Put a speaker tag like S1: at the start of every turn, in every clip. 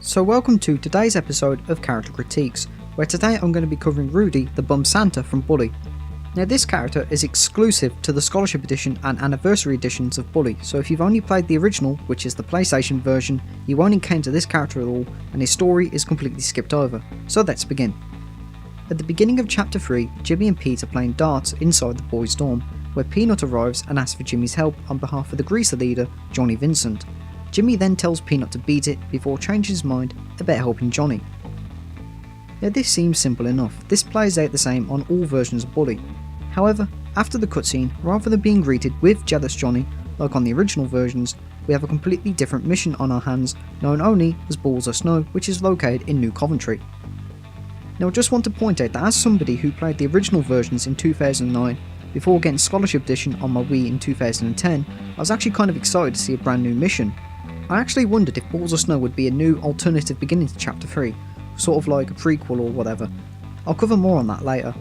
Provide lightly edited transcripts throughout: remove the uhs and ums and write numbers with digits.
S1: So welcome to today's episode of Character Critiques, where today I'm going to be covering Rudy the Bum Santa from Bully. Now this character is exclusive to the Scholarship Edition and Anniversary Editions of Bully, so if you've only played the original, which is the PlayStation version, you won't encounter this character at all, and his story is completely skipped over. So let's begin. At the beginning of Chapter 3, Jimmy and Pete are playing darts inside the boys' dorm, where Peanut arrives and asks for Jimmy's help on behalf of the greaser leader, Johnny Vincent. Jimmy then tells Peanut to beat it before changing his mind about helping Johnny. Now this seems simple enough, this plays out the same on all versions of Bully. However, after the cutscene, rather than being greeted with Jealous Johnny, like on the original versions, we have a completely different mission on our hands, known only as Balls of Snow, which is located in New Coventry. Now I just want to point out that as somebody who played the original versions in 2009, before getting Scholarship Edition on my Wii in 2010, I was actually kind of excited to see a brand new mission. I actually wondered if Balls of Snow would be a new alternative beginning to Chapter 3, sort of like a prequel or whatever. I'll cover more on that later.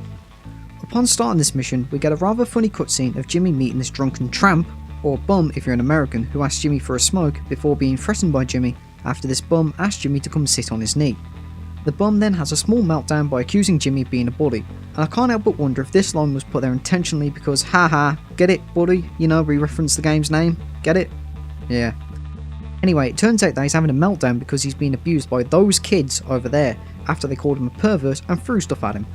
S1: Upon starting this mission, we get a rather funny cutscene of Jimmy meeting this drunken tramp, or bum if you're an American, who asks Jimmy for a smoke before being threatened by Jimmy after this bum asks Jimmy to come sit on his knee. The bum then has a small meltdown by accusing Jimmy of being a bully, and I can't help but wonder if this line was put there intentionally because haha, get it bully, you know, we reference the game's name, get it? Yeah. Anyway, it turns out that he's having a meltdown because he's been abused by those kids over there after they called him a pervert and threw stuff at him.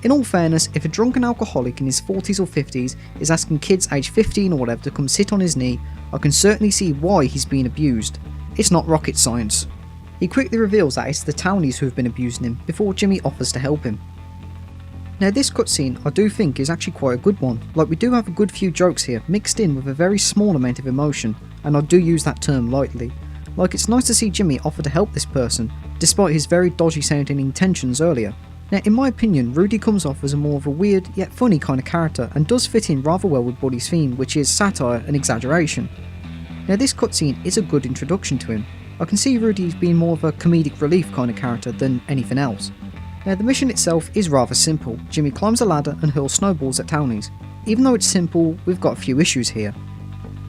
S1: In all fairness, if a drunken alcoholic in his 40s or 50s is asking kids aged 15 or whatever to come sit on his knee, I can certainly see why he's being abused. It's not rocket science. He quickly reveals that it's the Townies who have been abusing him before Jimmy offers to help him. Now this cutscene I do think is actually quite a good one, like we do have a good few jokes here mixed in with a very small amount of emotion, and I do use that term lightly. Like it's nice to see Jimmy offer to help this person, despite his very dodgy sounding intentions earlier. Now in my opinion, Rudy comes off as a more of a weird yet funny kind of character and does fit in rather well with Bully's theme, which is satire and exaggeration. Now this cutscene is a good introduction to him. I can see Rudy as being more of a comedic relief kind of character than anything else. Now the mission itself is rather simple. Jimmy climbs a ladder and hurls snowballs at Townies. Even though it's simple, we've got a few issues here.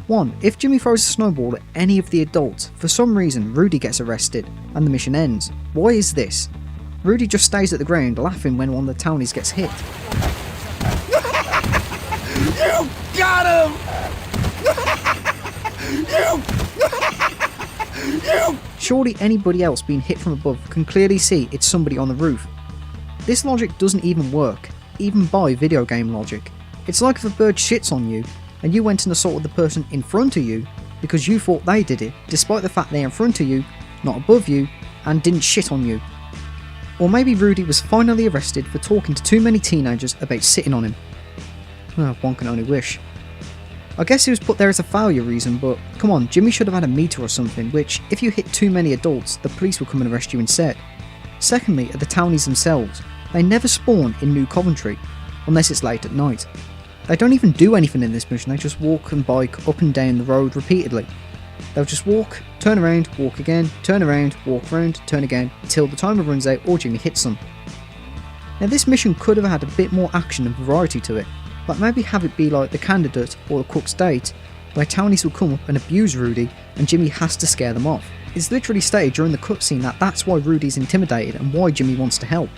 S1: 1. If Jimmy throws a snowball at any of the adults, for some reason Rudy gets arrested and the mission ends. Why is this? Rudy just stays at the ground laughing when one of the Townies gets hit.
S2: You got him! You!
S1: Surely anybody else being hit from above can clearly see it's somebody on the roof. This logic doesn't even work, even by video game logic. It's like if a bird shits on you and you went and assaulted the person in front of you because you thought they did it, despite the fact they're in front of you, not above you, and didn't shit on you. Or maybe Rudy was finally arrested for talking to too many teenagers about sitting on him. Well, one can only wish. I guess he was put there as a failure reason, but come on, Jimmy should have had a meter or something, which, if you hit too many adults, the police will come and arrest you instead. Secondly, at the Townies themselves, they never spawn in New Coventry, unless it's late at night. They don't even do anything in this mission, they just walk and bike up and down the road repeatedly. They'll just walk, turn around, walk again, turn around, walk around, turn again, until the timer runs out or Jimmy hits them. Now this mission could have had a bit more action and variety to it, like maybe have it be like The Candidate or The Cook's Date, where Townies will come up and abuse Rudy and Jimmy has to scare them off. It's literally stated during the cutscene that that's why Rudy's intimidated and why Jimmy wants to help.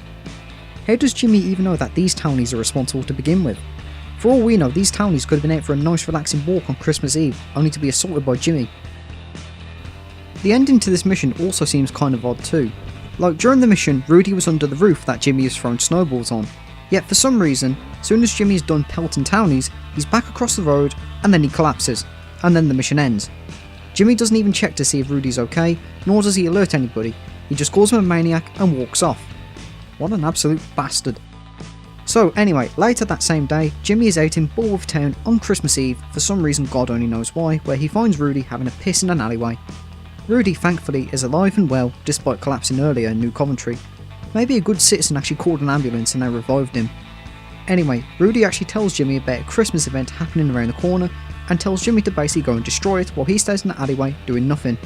S1: How does Jimmy even know that these Townies are responsible to begin with? For all we know, these Townies could have been out for a nice relaxing walk on Christmas Eve, only to be assaulted by Jimmy. The ending to this mission also seems kind of odd too. Like during the mission, Rudy was under the roof that Jimmy has thrown snowballs on. Yet for some reason, as soon as Jimmy is done pelting Townies, he's back across the road and then he collapses, and then the mission ends. Jimmy doesn't even check to see if Rudy's okay, nor does he alert anybody, he just calls him a maniac and walks off. What an absolute bastard. So anyway, later that same day, Jimmy is out in Balworth Town on Christmas Eve, for some reason God only knows why, where he finds Rudy having a piss in an alleyway. Rudy thankfully is alive and well, despite collapsing earlier in New Coventry. Maybe a good citizen actually called an ambulance and they revived him. Anyway, Rudy actually tells Jimmy about a Christmas event happening around the corner and tells Jimmy to basically go and destroy it while he stays in the alleyway doing nothing.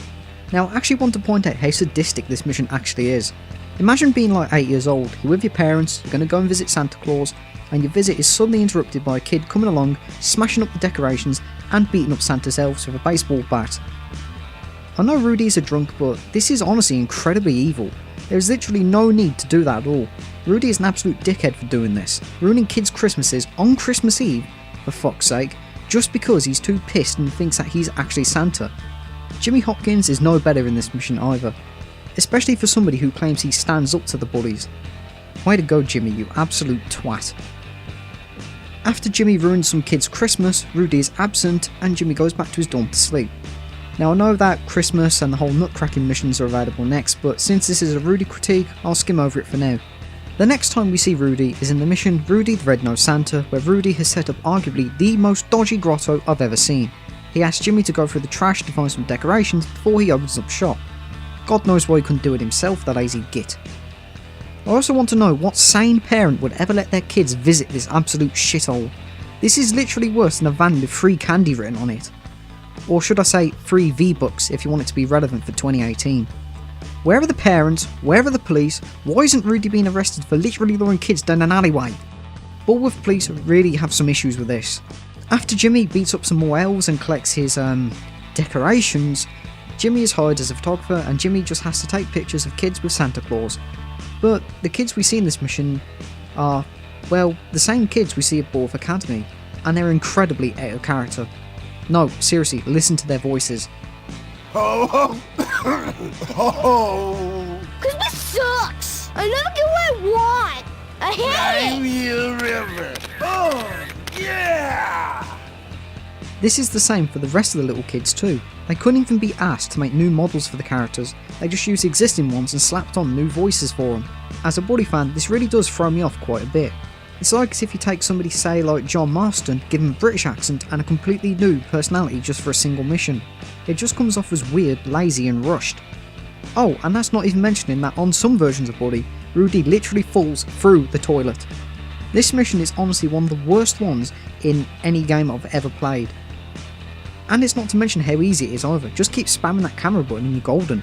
S1: Now I actually want to point out how sadistic this mission actually is. Imagine being like 8 years old, you're with your parents, you're going to go and visit Santa Claus, and your visit is suddenly interrupted by a kid coming along, smashing up the decorations and beating up Santa's elves with a baseball bat. I know Rudy's a drunk, but this is honestly incredibly evil. There is literally no need to do that at all. Rudy is an absolute dickhead for doing this, ruining kids' Christmases on Christmas Eve, for fuck's sake, just because he's too pissed and thinks that he's actually Santa. Jimmy Hopkins is no better in this mission either, especially for somebody who claims he stands up to the bullies. Way to go, Jimmy, you absolute twat. After Jimmy ruins some kid's Christmas, Rudy is absent and Jimmy goes back to his dorm to sleep. Now I know that Christmas and the whole nutcracking missions are available next, but since this is a Rudy critique, I'll skim over it for now. The next time we see Rudy is in the mission Rudy the Red-Nosed Santa, where Rudy has set up arguably the most dodgy grotto I've ever seen. He asks Jimmy to go through the trash to find some decorations before he opens up shop. God knows why he couldn't do it himself, that lazy git. I also want to know what sane parent would ever let their kids visit this absolute shithole. This is literally worse than a van with free candy written on it. Or should I say free V-Bucks if you want it to be relevant for 2018. Where are the parents? Where are the police? Why isn't Rudy being arrested for literally luring kids down an alleyway? Bullworth police really have some issues with this. After Jimmy beats up some more elves and collects his decorations, Jimmy is hired as a photographer and Jimmy just has to take pictures of kids with Santa Claus. But the kids we see in this mission are, well, the same kids we see at Bullworth Academy, and they're incredibly out of character. No, seriously, listen to their voices.
S2: Ho ho! Ho ho!
S3: Christmas sucks! I never get what I want! I hate
S2: Name
S3: it!
S2: you river! Oh, yeah!
S1: This is the same for the rest of the little kids too. They couldn't even be asked to make new models for the characters, they just used existing ones and slapped on new voices for them. As a Bully fan, this really does throw me off quite a bit. It's like as if you take somebody, say like John Marston, give him a British accent and a completely new personality just for a single mission. It just comes off as weird, lazy and rushed. Oh, and that's not even mentioning that on some versions of Bully, Rudy literally falls through the toilet. This mission is honestly one of the worst ones in any game I've ever played. And it's not to mention how easy it is either, just keep spamming that camera button and you're golden.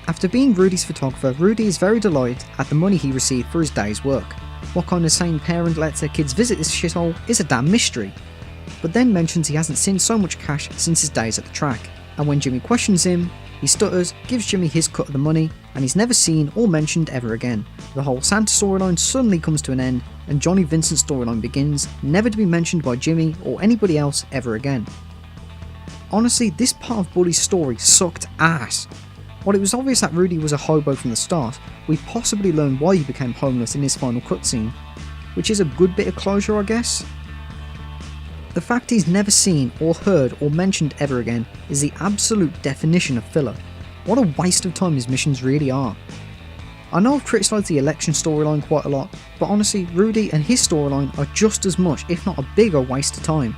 S1: After being Rudy's photographer, Rudy is very delighted at the money he received for his day's work. What kind of sane parent lets their kids visit this shithole is a damn mystery. But then mentions he hasn't seen so much cash since his days at the track, and when Jimmy questions him, he stutters, gives Jimmy his cut of the money, and he's never seen or mentioned ever again. The whole Santa storyline suddenly comes to an end, and Johnny Vincent's storyline begins, never to be mentioned by Jimmy or anybody else ever again. Honestly, this part of Bully's story sucked ass. While it was obvious that Rudy was a hobo from the start, we possibly learn why he became homeless in his final cutscene, which is a good bit of closure, I guess. The fact he's never seen or heard or mentioned ever again is the absolute definition of filler. What a waste of time his missions really are. I know I've criticised the election storyline quite a lot, but honestly Rudy and his storyline are just as much, if not a bigger, waste of time.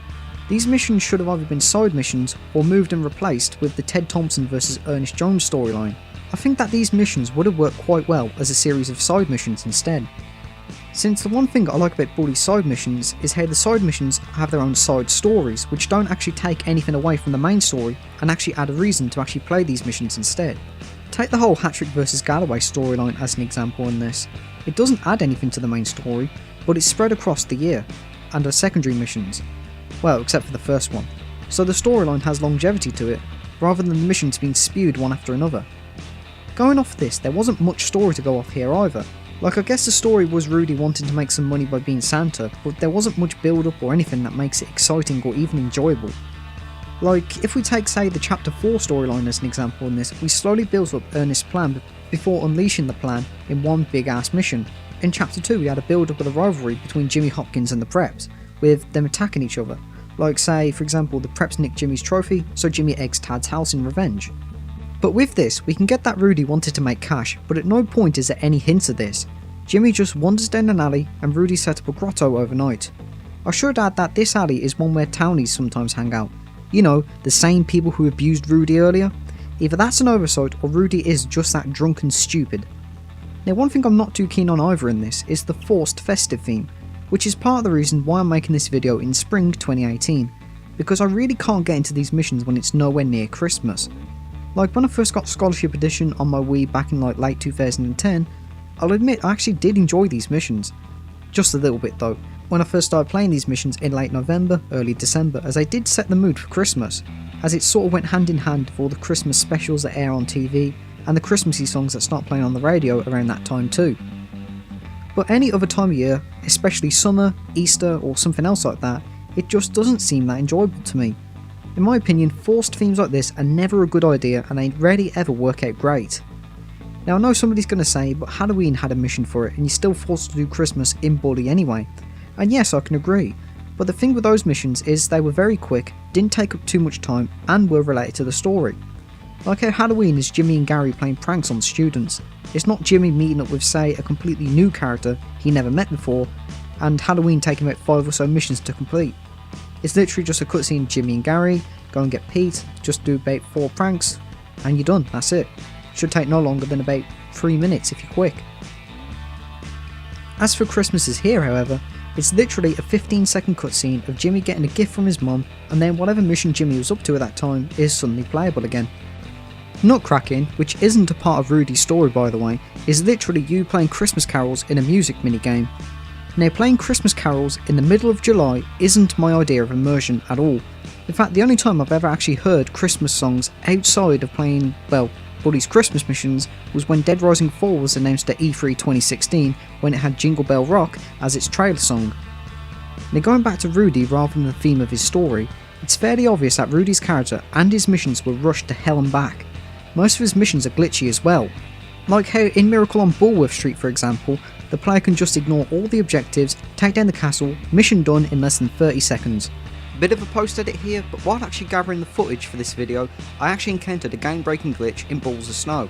S1: These missions should have either been side missions or moved and replaced with the Ted Thompson vs Ernest Jones storyline. I think that these missions would have worked quite well as a series of side missions instead. Since the one thing I like about Bully's side missions is how the side missions have their own side stories, which don't actually take anything away from the main story and actually add a reason to actually play these missions instead. Take the whole Hattrick vs Galloway storyline as an example in this. It doesn't add anything to the main story, but it's spread across the year, and are secondary missions. Well, except for the first one. So the storyline has longevity to it, rather than the missions being spewed one after another. Going off this, there wasn't much story to go off here either. Like, I guess the story was Rudy wanting to make some money by being Santa, but there wasn't much build up or anything that makes it exciting or even enjoyable. Like, if we take, say, the Chapter 4 storyline as an example in this, we slowly built up Ernest's plan before unleashing the plan in one big ass mission. In Chapter 2 we had a build up of the rivalry between Jimmy Hopkins and the Preps, with them attacking each other. Like, say, for example, the Preps nick Jimmy's trophy, so Jimmy eggs Tad's house in revenge. But with this, we can get that Rudy wanted to make cash, but at no point is there any hint of this. Jimmy just wanders down an alley and Rudy set up a grotto overnight. I should add that this alley is one where Townies sometimes hang out. You know, the same people who abused Rudy earlier. Either that's an oversight or Rudy is just that drunk and stupid. Now, one thing I'm not too keen on either in this is the forced Festive theme, which is part of the reason why I'm making this video in spring 2018, because I really can't get into these missions when it's nowhere near Christmas. Like, when I first got Scholarship Edition on my Wii back in like late 2010, I'll admit I actually did enjoy these missions. Just a little bit though, when I first started playing these missions in late November, early December, as they did set the mood for Christmas, as it sort of went hand in hand with all the Christmas specials that air on TV and the Christmassy songs that start playing on the radio around that time too. But any other time of year, especially summer, Easter or something else like that, it just doesn't seem that enjoyable to me. In my opinion, forced themes like this are never a good idea and they rarely ever work out great. Now I know somebody's going to say, but Halloween had a mission for it and you're still forced to do Christmas in Bully anyway. And yes, I can agree, but the thing with those missions is they were very quick, didn't take up too much time and were related to the story. Like how Halloween is Jimmy and Gary playing pranks on students. It's not Jimmy meeting up with, say, a completely new character he never met before, and Halloween taking about 5 or so missions to complete. It's literally just a cutscene of Jimmy and Gary, go and get Pete, just do about 4 pranks, and you're done, that's it. Should take no longer than about 3 minutes if you're quick. As for Christmas Is Here, however, it's literally a 15-second cutscene of Jimmy getting a gift from his mum, and then whatever mission Jimmy was up to at that time is suddenly playable again. Nutcracking, which isn't a part of Rudy's story by the way, is literally you playing Christmas carols in a music minigame. Now playing Christmas carols in the middle of July isn't my idea of immersion at all. In fact, the only time I've ever actually heard Christmas songs outside of playing, well, Bully's Christmas missions was when Dead Rising 4 was announced at E3 2016 when it had Jingle Bell Rock as its trailer song. Now going back to Rudy rather than the theme of his story, it's fairly obvious that Rudy's character and his missions were rushed to hell and back. Most of his missions are glitchy as well. Like how in Miracle on Bullworth Street for example, the player can just ignore all the objectives, take down the castle, mission done in less than 30 seconds. Bit of a post edit here, but while actually gathering the footage for this video, I actually encountered a game breaking glitch in Balls of Snow.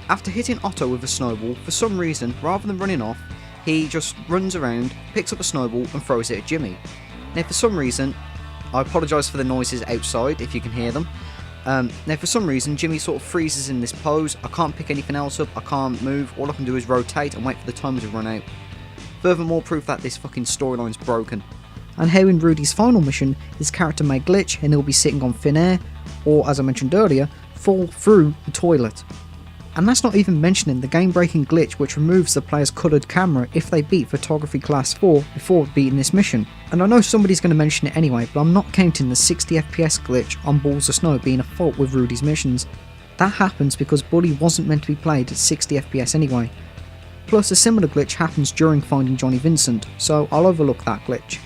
S1: After hitting Otto with a snowball, for some reason, rather than running off, he just runs around, picks up a snowball and throws it at Jimmy. Now for some reason, I apologise for the noises outside if you can hear them. Now for some reason Jimmy sort of freezes in this pose, I can't pick anything else up, I can't move, all I can do is rotate and wait for the timer to run out. Furthermore proof that this fucking storyline's broken. And how in Rudy's final mission, his character may glitch and he'll be sitting on thin air, or as I mentioned earlier, fall through the toilet. And that's not even mentioning the game breaking glitch which removes the player's coloured camera if they beat Photography Class 4 before beating this mission. And I know somebody's going to mention it anyway, but I'm not counting the 60 FPS glitch on Balls of Snow being a fault with Rudy's missions. That happens because Bully wasn't meant to be played at 60 FPS anyway. Plus a similar glitch happens during finding Johnny Vincent, so I'll overlook that glitch.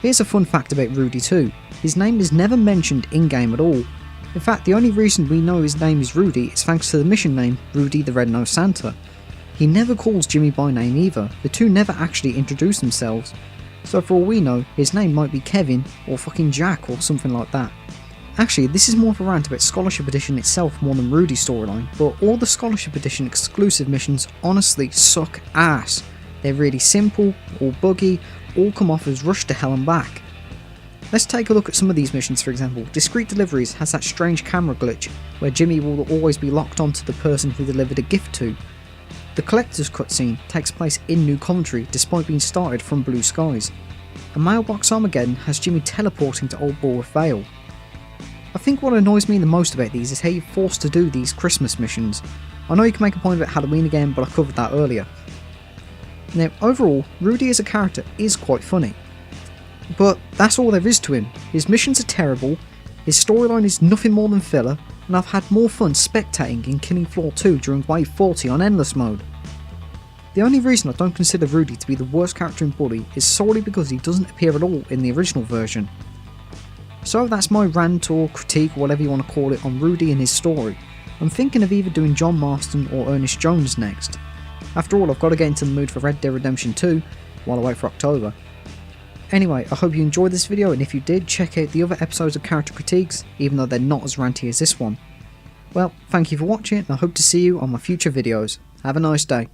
S1: Here's a fun fact about Rudy too, his name is never mentioned in-game at all. In fact, the only reason we know his name is Rudy is thanks to the mission name, Rudy the Red-Nosed Santa. He never calls Jimmy by name either, the two never actually introduce themselves. So for all we know, his name might be Kevin, or fucking Jack, or something like that. Actually, this is more of a rant about Scholarship Edition itself more than Rudy's storyline, but all the Scholarship Edition exclusive missions honestly suck ass. They're really simple, all buggy, all come off as rushed to hell and back. Let's take a look at some of these missions for example. Discreet Deliveries has that strange camera glitch, where Jimmy will always be locked onto the person he delivered a gift to. The Collector's cutscene takes place in New Coventry despite being started from blue skies. And Mailbox Armageddon has Jimmy teleporting to Old Bulworth Vale. I think what annoys me the most about these is how you're forced to do these Christmas missions. I know you can make a point about Halloween again, but I covered that earlier. Now overall, Rudy as a character is quite funny. But that's all there is to him. His missions are terrible, his storyline is nothing more than filler, and I've had more fun spectating in Killing Floor 2 during Wave 40 on Endless Mode. The only reason I don't consider Rudy to be the worst character in Bully is solely because he doesn't appear at all in the original version. So that's my rant or critique or whatever you want to call it on Rudy and his story. I'm thinking of either doing John Marston or Ernest Jones next. After all, I've got to get into the mood for Red Dead Redemption 2 while I wait for October. Anyway, I hope you enjoyed this video, and if you did, check out the other episodes of Character Critiques, even though they're not as ranty as this one. Well, thank you for watching, and I hope to see you on my future videos. Have a nice day.